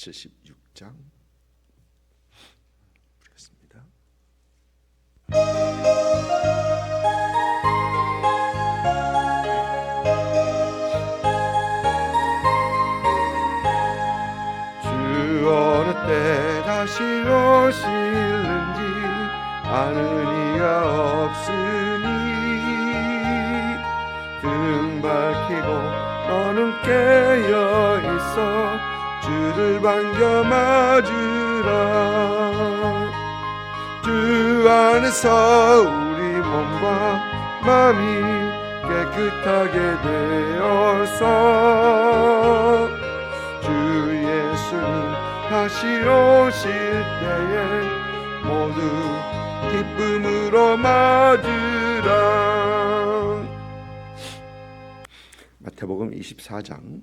76장 읽겠습니다. 주 어느 때 다시 오실는지 아는 이가 없으니 등 밝히고 너는 깨어있어 주를 반겨 맞으라. 주 안에서 우리 몸과 마음이 깨끗하게 되어서 주 예수님 다시 오실 때에 모두 기쁨으로 맞으라. 마태복음 24장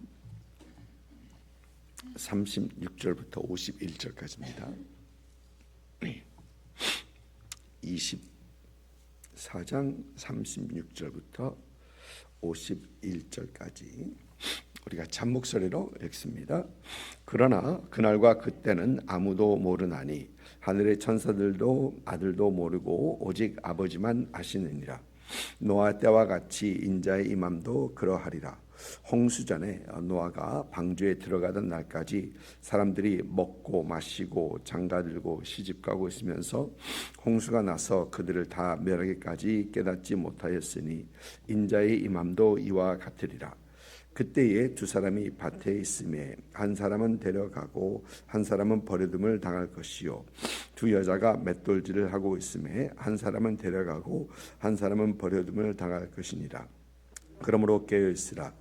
36절부터 51절까지입니다. 24장 36절부터 51절까지 우리가 잠목소리로 읽습니다. 그러나 그날과 그때는 아무도 모르나니 하늘의 천사들도 아들도 모르고 오직 아버지만 아시느니라. 노아 때와 같이 인자의 임함도 그러하리라. 홍수전에 노아가 방주에 들어가던 날까지 사람들이 먹고 마시고 장가들고 시집가고 있으면서 홍수가 나서 그들을 다 멸하기까지 깨닫지 못하였으니 인자의 임함도 이와 같으리라. 그때에 두 사람이 밭에 있음에 한 사람은 데려가고 한 사람은 버려둠을 당할 것이요 두 여자가 맷돌질을 하고 있음에 한 사람은 데려가고 한 사람은 버려둠을 당할 것이니라. 그러므로 깨어있으라.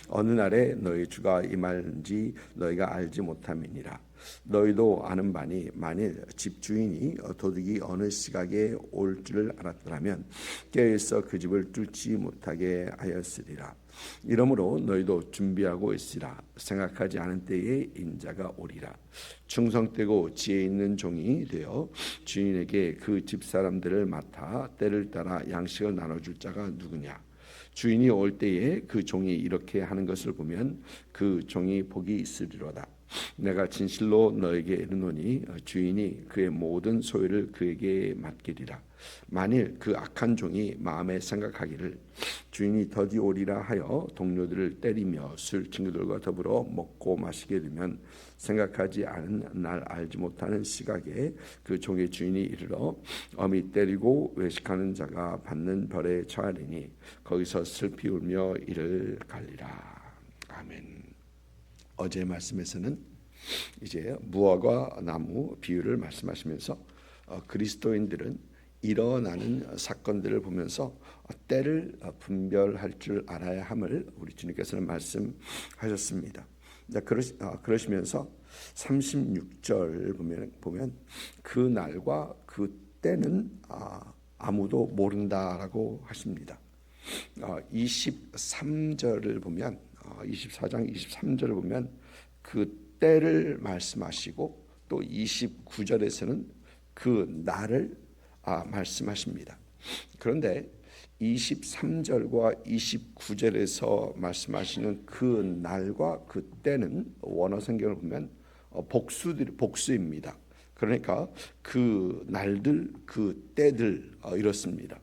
어느 날에 너희 주가 임할지 너희가 알지 못함이니라. 너희도 아는 바니 만일 집주인이 도둑이 어느 시각에 올 줄을 알았더라면 깨어있어 그 집을 뚫지 못하게 하였으리라. 이러므로 너희도 준비하고 있으라. 생각하지 않은 때에 인자가 오리라. 충성되고 지혜 있는 종이 되어 주인에게 그 집사람들을 맡아 때를 따라 양식을 나눠줄 자가 누구냐. 주인이 올 때에 그 종이 이렇게 하는 것을 보면 그 종이 복이 있으리로다. 내가 진실로 너에게 이르노니 주인이 그의 모든 소유를 그에게 맡기리라. 만일 그 악한 종이 마음에 생각하기를 주인이 더디 오리라 하여 동료들을 때리며 술 친구들과 더불어 먹고 마시게 되면 생각하지 않은 날 알지 못하는 시각에 그 종의 주인이 이르러 엄히 때리고 외식하는 자가 받는 벌에 처하리니 거기서 슬피 울며 이를 갈리라. 아멘. 어제 말씀에서는 이제 무화과 나무 비유를 말씀하시면서 그리스도인들은 일어나는 사건들을 보면서 때를 분별할 줄 알아야 함을 우리 주님께서는 말씀하셨습니다. 그러시면서 36절 보면 그 날과 그 때는 아무도 모른다라고 하십니다. 23절을 보면 24장 23절을 보면 그 때를 말씀하시고 또 29절에서는 그 날을 말씀하십니다. 그런데 23절과 29절에서 말씀하시는 그 날과 그 때는 원어 성경을 보면 복수입니다. 그러니까 그 날들, 그 때들 이렇습니다.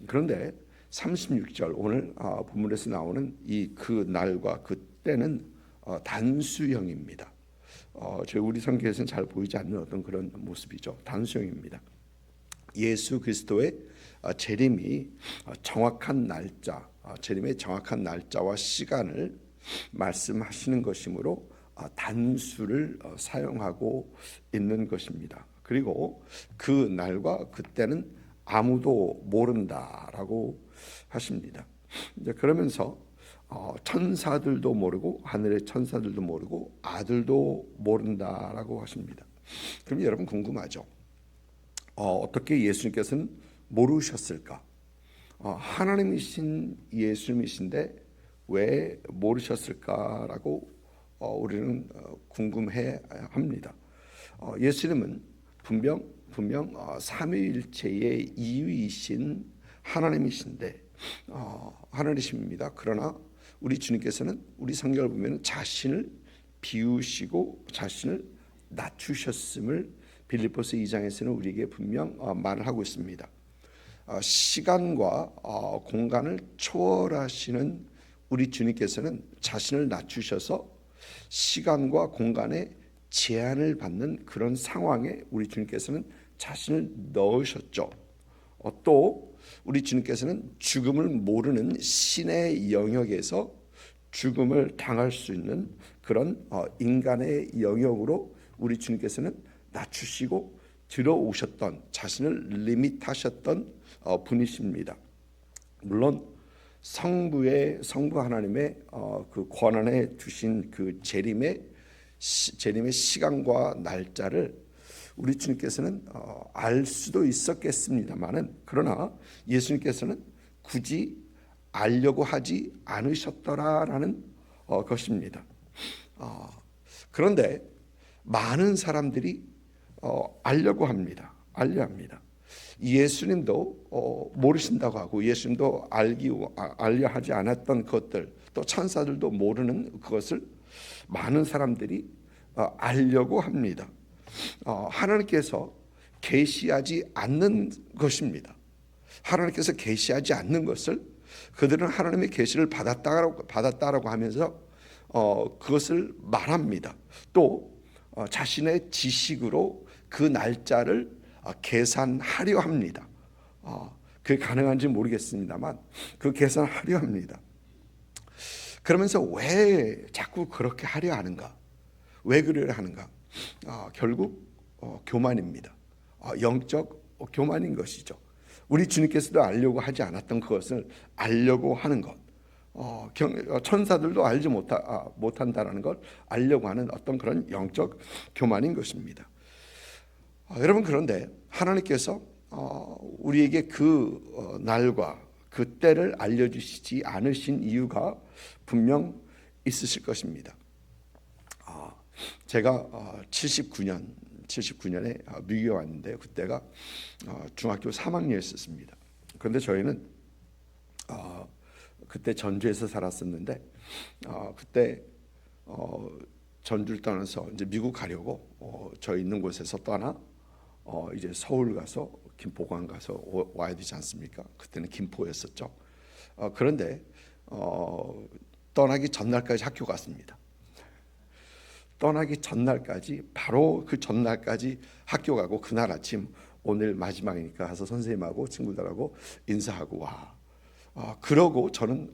그런데 36절 오늘 본문에서 나오는 이 그 날과 그 때는 단수형입니다. 저희 우리 성경에서는 잘 보이지 않는 어떤 그런 모습이죠. 단수형입니다. 예수 그리스도의 재림이 정확한 날짜, 재림의 정확한 날짜와 시간을 말씀하시는 것이므로 단수를 사용하고 있는 것입니다. 그리고 그 날과 그때는 아무도 모른다라고 하십니다. 이제 그러면서 천사들도 모르고 하늘의 천사들도 모르고 아들도 모른다라고 하십니다. 그럼 여러분 궁금하죠? 어떻게 예수님께서는 모르셨을까? 하나님이신 예수님이신데 왜 모르셨을까라고 우리는 궁금해 합니다. 예수님은 분명 삼위일체의 이위이신 하나님이신데 하나님이십니다. 그러나 우리 주님께서는 우리 성경을 보면 자신을 비우시고 자신을 낮추셨음을 빌립보서 2장에서는 우리에게 분명 말을 하고 있습니다. 시간과 공간을 초월하시는 우리 주님께서는 자신을 낮추셔서 시간과 공간에 제한을 받는 그런 상황에 우리 주님께서는 자신을 넣으셨죠. 또 우리 주님께서는 죽음을 모르는 신의 영역에서 죽음을 당할 수 있는 그런 인간의 영역으로 우리 주님께서는 낮추시고 들어오셨던, 자신을 리밋하셨던 분이십니다. 물론 성부 하나님의 그 권한에 두신 그 재림의 시간과 날짜를 우리 주님께서는 알 수도 있었겠습니다만은, 그러나 예수님께서는 굳이 알려고 하지 않으셨더라라는 것입니다. 그런데 많은 사람들이 알려고 합니다. 알려 합니다. 예수님도 모르신다고 하고, 예수님도 알려 하지 않았던 것들, 또 천사들도 모르는 그것을 많은 사람들이 알려고 합니다. 하나님께서 계시하지 않는 것입니다. 하나님께서 계시하지 않는 것을 그들은 하나님의 계시를 받았다라고 하면서 그것을 말합니다. 또 자신의 지식으로 그 날짜를 계산하려 합니다. 그게 가능한지 모르겠습니다만 그 계산하려 합니다. 그러면서 왜 자꾸 그렇게 하려 하는가? 왜 그러려 하는가? 결국 교만입니다. 영적 교만인 것이죠. 우리 주님께서도 알려고 하지 않았던 그것을 알려고 하는 것, 천사들도 알지 못한다라는 걸 알려고 하는 어떤 그런 영적 교만인 것입니다. 여러분, 그런데 하나님께서 우리에게 그 날과 그 때를 알려주시지 않으신 이유가 분명 있으실 것입니다. 제가 79년에 미국에 왔는데, 그때가 중학교 3학년이었습니다. 그런데 저희는 그때 전주에서 살았었는데, 그때 전주를 떠나서 이제 미국 가려고 저희 있는 곳에서 떠나 이제 서울 가서 김포관 가서 와야 되지 않습니까? 그때는 김포였었죠. 그런데 떠나기 전날까지 학교 갔습니다. 떠나기 전날까지, 바로 그 전날까지 학교 가고, 그날 아침 오늘 마지막이니까 가서 선생님하고 친구들하고 인사하고 와. 그러고 저는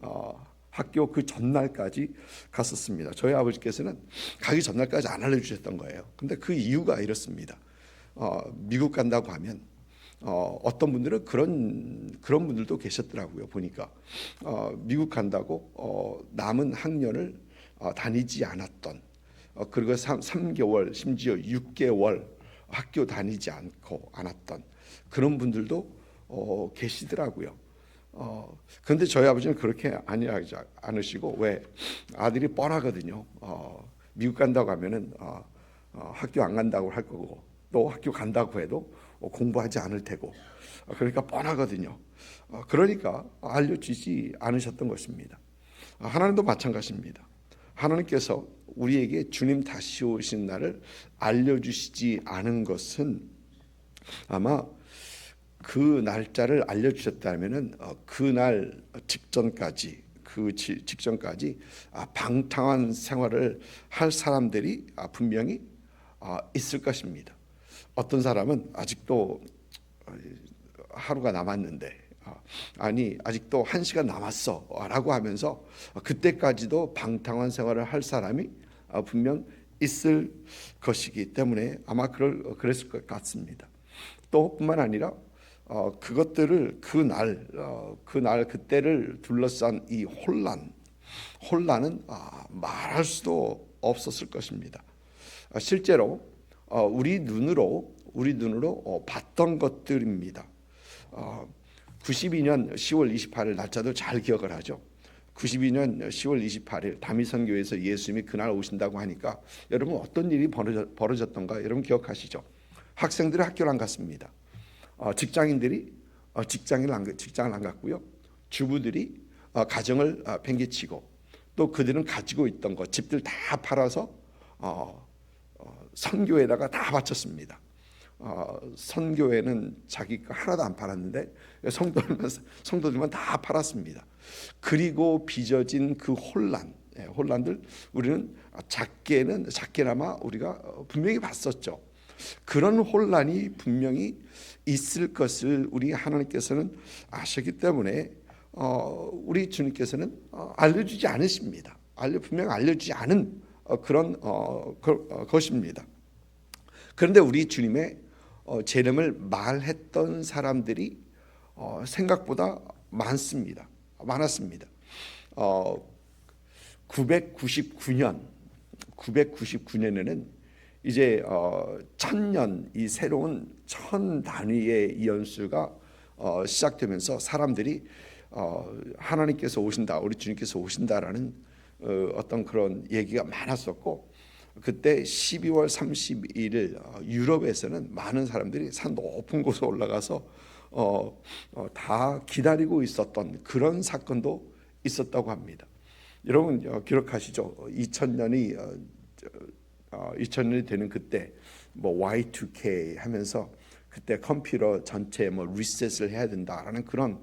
학교 그 전날까지 갔었습니다. 저희 아버지께서는 가기 전날까지 안 알려주셨던 거예요. 근데 그 이유가 이렇습니다. 미국 간다고 하면 어떤 분들은 그런 분들도 계셨더라고요. 보니까 미국 간다고 남은 학년을 다니지 않았던, 그리고 3개월 심지어 6개월 학교 다니지 않았던 그런 분들도 계시더라고요. 그런데 저희 아버지는 그렇게 아니하지 않으시고, 왜? 아들이 뻔하거든요. 미국 간다고 하면은 학교 안 간다고 할 거고, 또 학교 간다고 해도 공부하지 않을 테고, 그러니까 뻔하거든요. 그러니까 알려주지 않으셨던 것입니다. 하나님도 마찬가지입니다. 하나님께서 우리에게 주님 다시 오신 날을 알려주시지 않은 것은, 아마 그 날짜를 알려주셨다면은 그날 직전까지, 방탕한 생활을 할 사람들이 분명히 있을 것입니다. 어떤 사람은 아직도 하루가 남았는데, 아니 아직도 1시간 남았어 라고 하면서 그때까지도 방탕한 생활을 할 사람이 분명 있을 것이기 때문에 아마 그랬을 것 같습니다. 또 뿐만 아니라 그것들을 그때를 둘러싼 이 혼란은 말할 수도 없었을 것입니다. 실제로 우리 눈으로 봤던 것들입니다. 92년 10월 28일 날짜도 잘 기억을 하죠. 92년 10월 28일 다미선교에서 예수님이 그날 오신다고 하니까 여러분 어떤 일이 벌어졌던가 여러분 기억하시죠? 학생들이 학교를 안 갔습니다. 직장인들이 직장을 안 갔고요. 주부들이 가정을 팽개치고, 또 그들은 가지고 있던 것, 집들 다 팔아서 선교에다가 다 바쳤습니다. 선교회는 자기 거 하나도 안 팔았는데 성도들만 다 팔았습니다. 그리고 빚어진 그 혼란들 우리는 작게나마 우리가 분명히 봤었죠. 그런 혼란이 분명히 있을 것을 우리 하나님께서는 아셨기 때문에 우리 주님께서는 알려주지 않으십니다. 분명히 알려주지 않은 그런 것입니다. 그런데 우리 주님의 재림을 말했던 사람들이 생각보다 많았습니다. 999년에는 이제 1000년 이 새로운 1000단위의 이 연수가 시작되면서 사람들이 하나님께서 오신다, 우리 주님께서 오신다라는 어떤 그런 얘기가 많았었고, 그때 12월 31일 유럽에서는 많은 사람들이 산 높은 곳에 올라가서 다 기다리고 있었던 그런 사건도 있었다고 합니다. 여러분 기억하시죠? 2000년이 되는 그때 뭐 Y2K 하면서 그때 컴퓨터 전체 뭐 리셋을 해야 된다라는 그런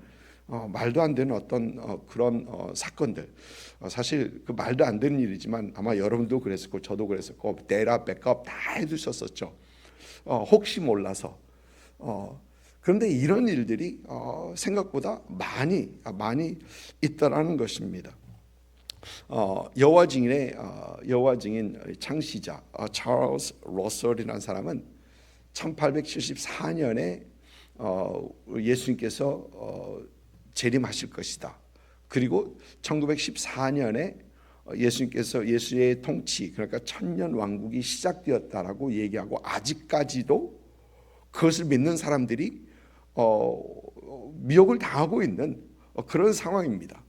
말도 안 되는 어떤 그런 사건들, 사실 그 말도 안 되는 일이지만 아마 여러분도 그랬었고 저도 그랬었고 데이터 백업 다 해두셨었죠. 혹시 몰라서. 그런데 이런 일들이 생각보다 많이 있다라는 것입니다. 여호와 증인 창시자 찰스 러셀이라는 사람은 1874년에 예수님께서 재림하실 것이다. 그리고 1914년에 예수님께서 예수의 통치, 그러니까 천년 왕국이 시작되었다라고 얘기하고, 아직까지도 그것을 믿는 사람들이 미혹을 당하고 있는 그런 상황입니다.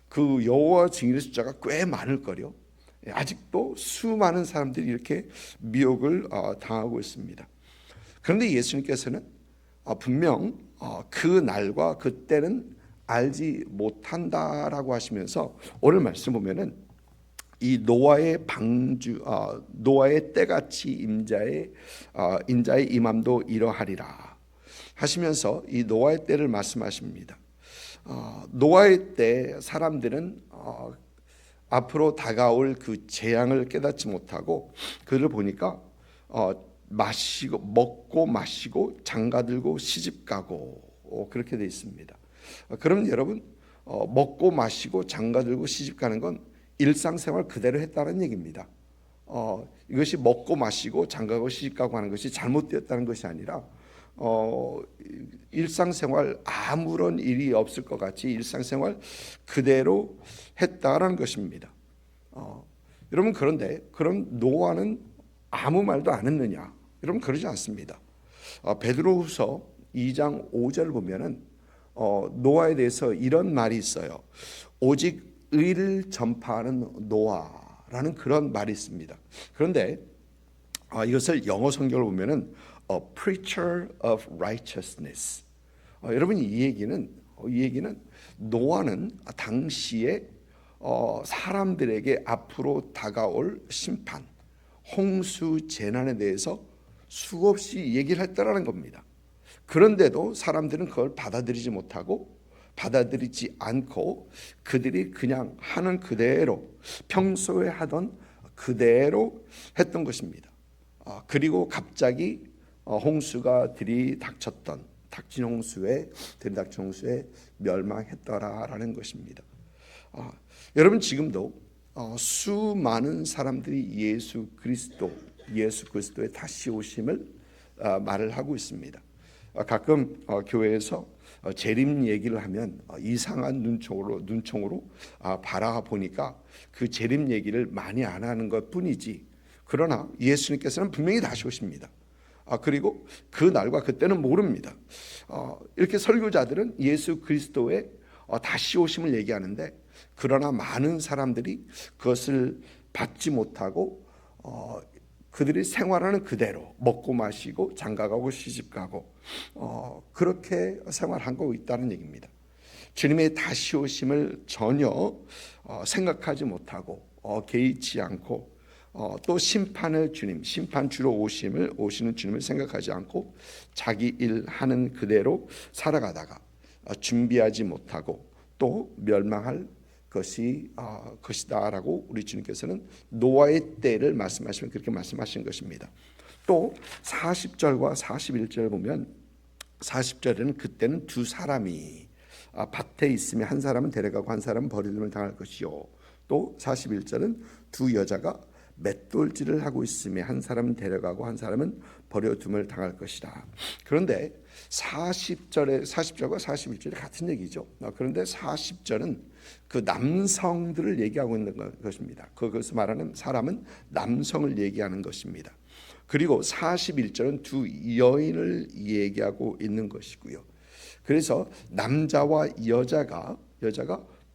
그 여호와 증인의 숫자가 꽤 많을 거요. 아직도 수많은 사람들이 이렇게 미혹을 당하고 있습니다. 그런데 예수님께서는 분명 그 날과 그때는 알지 못한다라고 하시면서 오늘 말씀 보면은 이 노아의 때같이 인자의 임함도 이러하리라 하시면서 이 노아의 때를 말씀하십니다. 노아의 때 사람들은 앞으로 다가올 그 재앙을 깨닫지 못하고, 그를 보니까 먹고 마시고 장가들고 시집가고 그렇게 돼 있습니다. 그럼 여러분 먹고 마시고 장가들고 시집가는 건 일상생활 그대로 했다는 얘기입니다. 이것이 먹고 마시고 장가가고 시집가고 하는 것이 잘못되었다는 것이 아니라 일상생활 아무런 일이 없을 것 같이 일상생활 그대로 했다라는 것입니다. 여러분 그런데 그럼 노아는 아무 말도 안 했느냐? 여러분 그러지 않습니다. 베드로후서 2장 5절 보면은 노아에 대해서 이런 말이 있어요. 오직 의를 전파하는 노아라는 그런 말이 있습니다. 그런데 이것을 영어 성경을 보면은 A preacher of righteousness. 여러분 이 얘기는 노아는 당시에 사람들에게 앞으로 다가올 심판, 홍수 재난에 대해서 수없이 얘기를 했다라는 겁니다. 그런데도 사람들은 그걸 받아들이지 않고 그들이 그냥 하는 그대로, 평소에 하던 그대로 했던 것입니다. 그리고 갑자기 홍수가 닥친 홍수에 멸망했더라라는 것입니다. 여러분 지금도 수많은 사람들이 예수 그리스도의 다시 오심을 말을 하고 있습니다. 가끔 교회에서 재림 얘기를 하면 이상한 눈총으로 바라보니까 그 재림 얘기를 많이 안 하는 것뿐이지, 그러나 예수님께서는 분명히 다시 오십니다. 그리고 그 날과 그때는 모릅니다. 이렇게 설교자들은 예수 그리스도의 다시 오심을 얘기하는데, 그러나 많은 사람들이 그것을 받지 못하고 그들이 생활하는 그대로 먹고 마시고 장가가고 시집가고 그렇게 생활하고 있다는 얘기입니다. 주님의 다시 오심을 전혀 생각하지 못하고 개의치 않고 또 심판의 주님, 심판 주로 오시는 주님을 생각하지 않고 자기 일 하는 그대로 살아가다가 준비하지 못하고 또 멸망할 것이다라고 우리 주님께서는 노아의 때를 말씀하시면 그렇게 말씀하신 것입니다. 또 40절과 41절 보면 40절에는 그때는 두 사람이 밭에 있으면 한 사람은 데려가고 한 사람은 버림을 당할 것이요. 또 41절은 두 여자가 맷돌질을 하고 있으며 한 사람은 데려가고 한 사람은 버려둠을 당할 것이다. 그런데 40절과 41절이 같은 얘기죠. 그런데 40절은 그 남성들을 얘기하고 있는 것입니다. 그것을 말하는 사람은 남성을 얘기하는 것입니다. 그리고 41절은 두 여인을 얘기하고 있는 것이고요. 그래서 남자와 여자가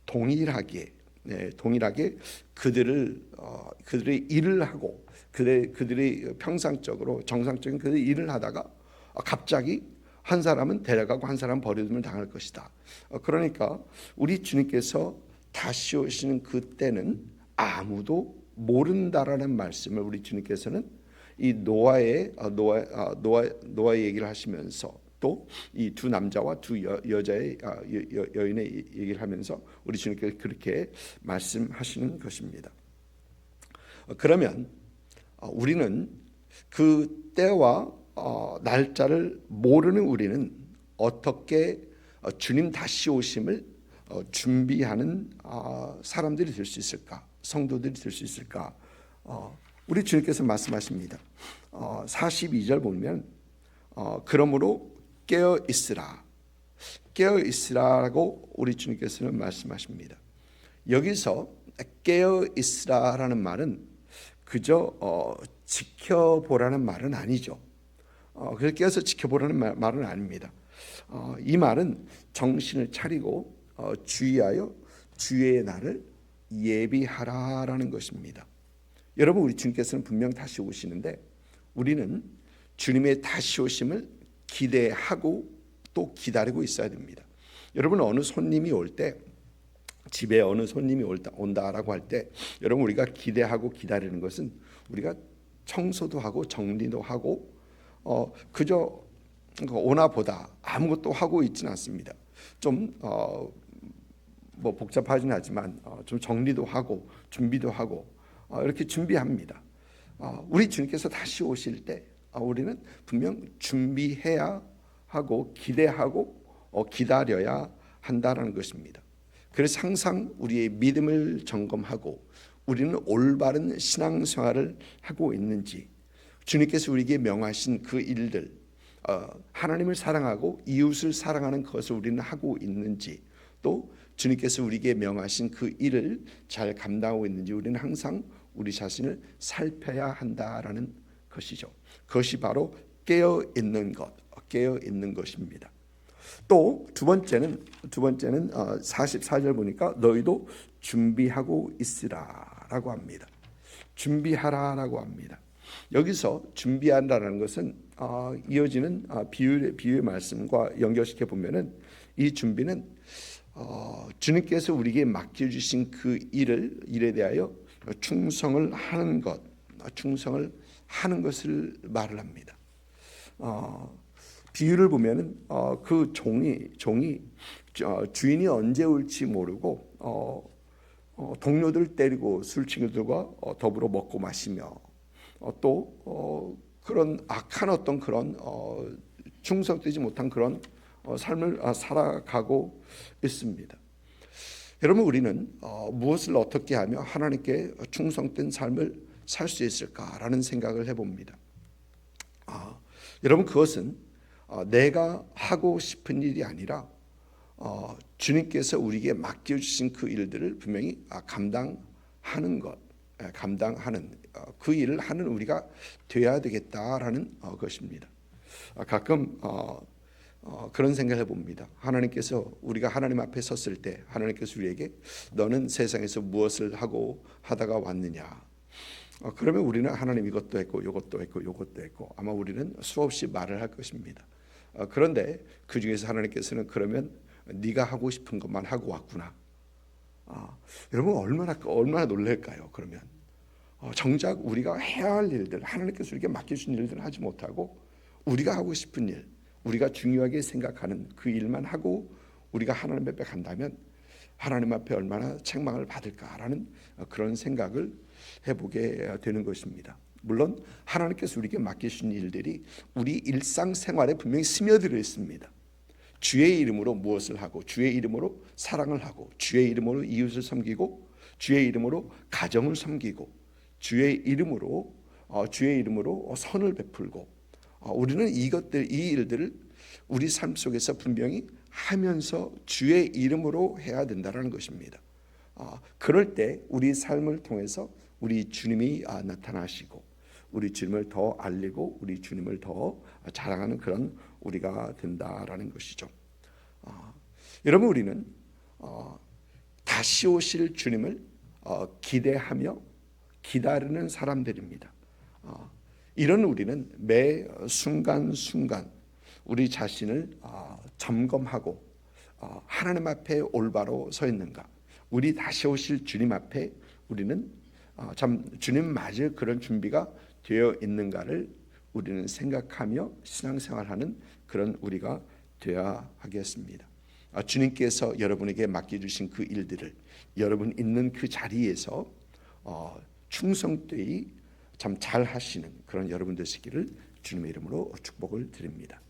동일하게 그들의 일을 하고 그들이 평상적으로 정상적인 그들의 일을 하다가 갑자기 한 사람은 데려가고 한 사람은 버림을 당할 것이다. 그러니까 우리 주님께서 다시 오시는 그때는 아무도 모른다라는 말씀을 우리 주님께서는 이 노아의 얘기를 하시면서 또 이 두 남자와 두 여자의 여인의 얘기를 하면서 우리 주님께서 그렇게 말씀하시는 것입니다. 그러면 우리는 그 때와 날짜를 모르는 우리는 어떻게 주님 다시 오심을 준비하는 사람들이 될 수 있을까? 성도들이 될 수 있을까? 우리 주님께서 말씀하십니다. 42절 보면 그러므로 깨어 있으라라고 우리 주님께서는 말씀하십니다. 여기서 깨어 있으라라는 말은 그저 지켜보라는 말은 아니죠. 그래서 깨어서 지켜보라는 말은 아닙니다. 이 말은 정신을 차리고 주의하여 주의 날을 예비하라라는 것입니다. 여러분, 우리 주님께서는 분명 다시 오시는데 우리는 주님의 다시 오심을 기대하고 또 기다리고 있어야 됩니다. 여러분, 어느 손님이 올 때, 집에 어느 손님이 온다라고 할 때 여러분, 우리가 기대하고 기다리는 것은 우리가 청소도 하고 정리도 하고 그저 오나 보다 아무것도 하고 있지는 않습니다. 좀 뭐 복잡하진 하지만 좀 정리도 하고 준비도 하고 이렇게 준비합니다. 우리 주님께서 다시 오실 때 우리는 분명 준비해야 하고 기대하고 기다려야 한다라는 것입니다. 그래서 항상 우리의 믿음을 점검하고 우리는 올바른 신앙생활을 하고 있는지, 주님께서 우리에게 명하신 그 일들, 하나님을 사랑하고 이웃을 사랑하는 것을 우리는 하고 있는지, 또 주님께서 우리에게 명하신 그 일을 잘 감당하고 있는지 우리는 항상 우리 자신을 살펴야 한다라는 것이죠. 그것이 바로 깨어 있는 것입니다. 또 두 번째는 44절 보니까 너희도 준비하고 있으라라고 합니다. 준비하라라고 합니다. 여기서 준비한다라는 것은 이어지는 비유의 말씀과 연결시켜 보면은 이 준비는 주님께서 우리에게 맡겨주신 그 일에 대하여 충성을 하는 것을 말을 합니다. 비유를 보면은 그 종이 주인이 언제 올지 모르고 동료들 때리고 술친구들과 더불어 먹고 마시며 또 그런 악한 어떤 그런 충성되지 못한 그런 삶을 살아가고 있습니다. 여러분, 우리는 무엇을 어떻게 하며 하나님께 충성된 삶을 살 수 있을까라는 생각을 해봅니다. 여러분, 그것은 내가 하고 싶은 일이 아니라 주님께서 우리에게 맡겨주신 그 일들을 분명히 감당하는 그 일을 하는 우리가 되어야 되겠다라는 것입니다. 가끔 그런 생각을 해봅니다. 하나님께서 우리가 하나님 앞에 섰을 때 하나님께서 우리에게 너는 세상에서 무엇을 하다가 왔느냐, 그러면 우리는 하나님 이것도 했고 이것도 했고 아마 우리는 수없이 말을 할 것입니다. 그런데 그 중에서 하나님께서는 그러면 네가 하고 싶은 것만 하고 왔구나. 여러분, 얼마나 놀랄까요? 그러면 정작 우리가 해야 할 일들, 하나님께서 우리에게 맡겨주신 일들을 하지 못하고 우리가 하고 싶은 일, 우리가 중요하게 생각하는 그 일만 하고 우리가 하나님 앞에 간다면 하나님 앞에 얼마나 책망을 받을까라는 그런 생각을 해보게 되는 것입니다. 물론 하나님께서 우리에게 맡기신 일들이 우리 일상생활에 분명히 스며들어 있습니다. 주의 이름으로 무엇을 하고, 주의 이름으로 사랑을 하고, 주의 이름으로 이웃을 섬기고, 주의 이름으로 가정을 섬기고, 주의 이름으로 선을 베풀고, 우리는 이 일들을 우리 삶 속에서 분명히 하면서 주의 이름으로 해야 된다는 것입니다. 그럴 때 우리 삶을 통해서 우리 주님이 나타나시고 우리 주님을 더 알리고 우리 주님을 더 자랑하는 그런 우리가 된다라는 것이죠. 여러분, 우리는 다시 오실 주님을 기대하며 기다리는 사람들입니다. 이런 우리는 매 순간순간 우리 자신을 점검하고 하나님 앞에 올바로 서 있는가, 우리 다시 오실 주님 앞에 우리는 참 주님 맞을 그런 준비가 되어 있는가를 우리는 생각하며 신앙생활하는 그런 우리가 되어야 하겠습니다. 주님께서 여러분에게 맡겨주신 그 일들을 여러분 있는 그 자리에서 충성되이 참 잘 하시는 그런 여러분 되시기를 주님의 이름으로 축복을 드립니다.